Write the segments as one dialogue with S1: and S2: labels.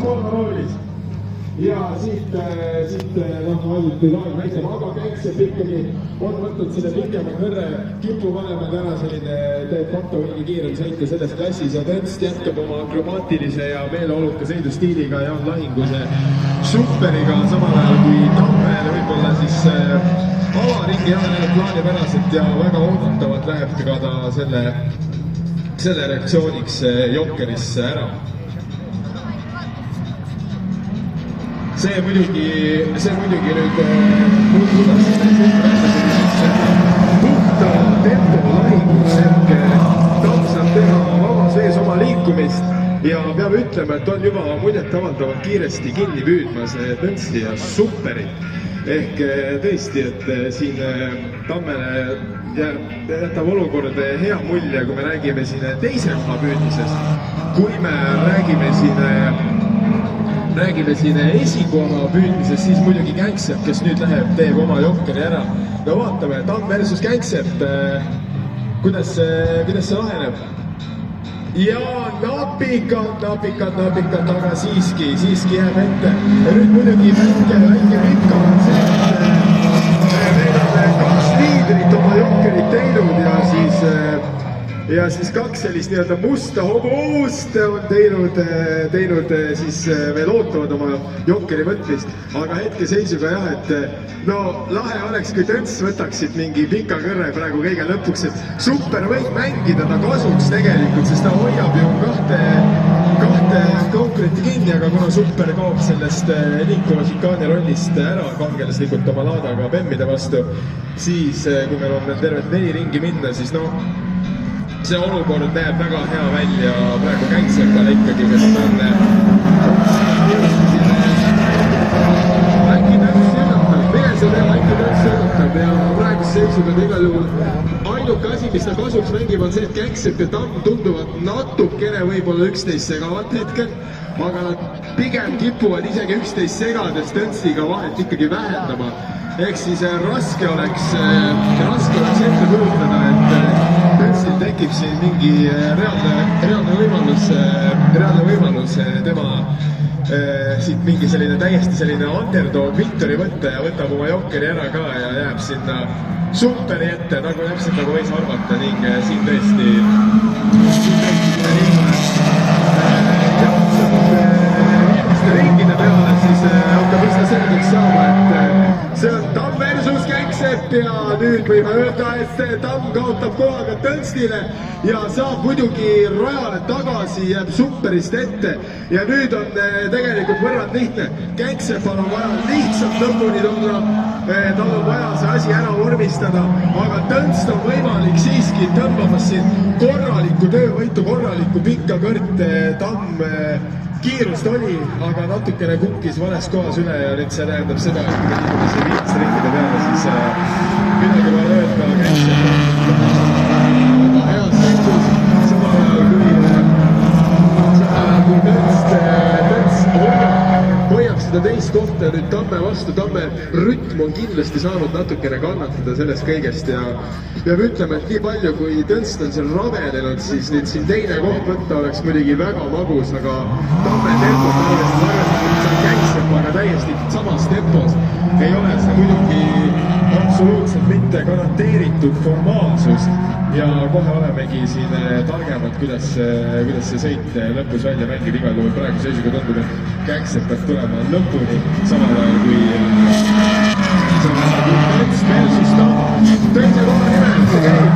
S1: kolmaroolis. Ja siit ainult ei laen näitab, aga Känksepp ikkagi on võtnud selle pikema kõrre, kipub olema täna selline teeb konto kõige kiirem sõita selles klassis ja Tõnst jätkab oma akrobaatilise ja meeleoluka sõidustiiliga Jaan Lahinguse superiga, samal ajal kui Tammel võib-olla siis avaringi ei ole näinud plaanipäraselt ja väga oodatavalt läheb ka ta selle reaktsiooniks Jokkerisse ära. See muidugi nüüd kuidas puhta tempo Lahingus ehk Tamm saab teha vabas vees oma liikumist ja peab ütlema, et on juba muljetavaldavalt kiiresti kinni püüdmas Tõnsti ja Superit. Ehk tõesti, et siin Tammele jätab olukord hea mulje, kui me räägime siin teise koha püüdmisest, kui me räägime siin esikoha püüdmisest, siis muidugi Känksepp, kes nüüd teeb oma Jokkeri ära. No vaatame, Tamm versus Känksepp, kuidas see laheneb? Ja napikalt, aga siiski jääb ette. Ja nüüd muidugi väike vikka on see, et meil on 2 liidrit oma Jokkerit teinud ja siis 2 sellist nii-öelda musta hobust on teinud siis veel ootavad oma Jokkeri võtmist. Aga hetkeseisuga jah, et no lahe oleks, kui Tõnst võtaksid mingi pika kõrre praegu kõige lõpuks, et Super võib mängida ta kasuks tegelikult, sest ta hoiab ju kahte konkurenti kinni, aga kuna Super kaob sellest liikuva šikaani rollist ära kangelaslikult oma laadaga bemmide vastu, siis kui meil on tervet 4 ringi minna, siis no see olukord näeb väga hea välja praegu Känkseppale ikkagi, kes on äkki Tõnst üllatab, mille see teha, äkki Tõnst üllatab ja praeguse seisuga igal juhul ainuke asi, mis ta kasuks mängib, on see, et Känksepp ja Tamm tunduvad natukene võib-olla üksteist segavat hetkel, aga nad pigem kipuvad isegi üksteist segades Tõnstiga vahet ikkagi vähendama. Ehk siis raske oleks ette kujutada, et Tõnstil tekib siin mingi reaalne võimalus tema siit mingi täiesti selline underdog victory võtta ja võtab oma Jokkeri ära ka ja jääb sinna Superi ette, nagu täpselt nagu võis arvata ning siin tõesti ringide peale siis hakkab üsna selgeks saama, et see on Tamm versus Känksepp ja nüüd võime öelda, et Tamm kaotab kohaga Tõnstile ja saab muidugi rajale tagasi, jääb Superist ette ja nüüd on tegelikult võrrand lihtne. Känkseppal on vaja lihtsalt lõpuni tulla, tal on vaja see asi ära vormistada, aga Tõnst on võimalik siiski tõmbamas siin korralikku töövõitu, korralikku pikka kõrt. Tamm kiirust oli, aga natukene kukkis vales kohas üle ja nüüd see tähendab seda, et kui me liigume siin viimaste ringide peale, siis midagi vaja öelda Känksepp väga heas seisus, samal ajal kui Tõnst hoiab seda teist kohta nüüd Tamme vastu. Tamme rütm on kindlasti saanud natukene kannatada sellest kõigest ja peab ütlema, et nii palju kui Tõnst on seal ravenenud, siis nüüd siin teine koht võtta oleks muidugi väga magus, aga Tamme tempot arvestanud Känksepp, aga täiesti samas tempos ei ole see muidugi absoluutselt mitte garanteeritud formaalsus ja kohe olemegi siin targemad, kuidas see sõit lõpus välja mängib. Igal juhul praegu seisuga tundub, et Känksepp peab tulema lõpuni, samal ajal kui Tõnst versus Tamm teise koha nimel, see käib.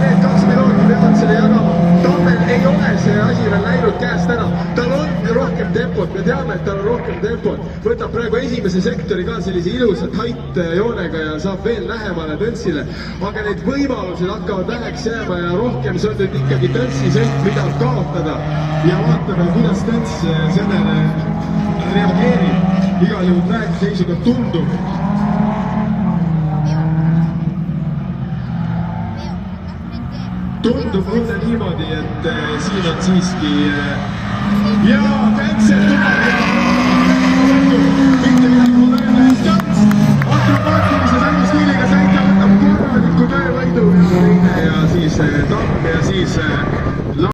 S1: Need 2 pilooti peavad selle jagama. Tammel ei ole see asi veel läinud käest ära, tal on rohkem tempot, me teame, et tal on rohkem tempot, võtab praegu esimese sektori ka sellise ilusa tight joonega ja saab veel lähemale Tõnstile, aga need võimalused hakkavad väheks jääma ja rohkem see on nüüd ikkagi Tõnsti sõit, mida kaotada ja vaatame, kuidas Tõnst sellele reageerib. Igal juhul praegu seisuga tundub mulle niimoodi, et siin on siiski ja Känksepp tuleb ja mitte midagi pole öelda, et Tõnst akrobaatilise sõidustiiliga sõita võtab korraliku töövõidu ja siis Tamm ja siis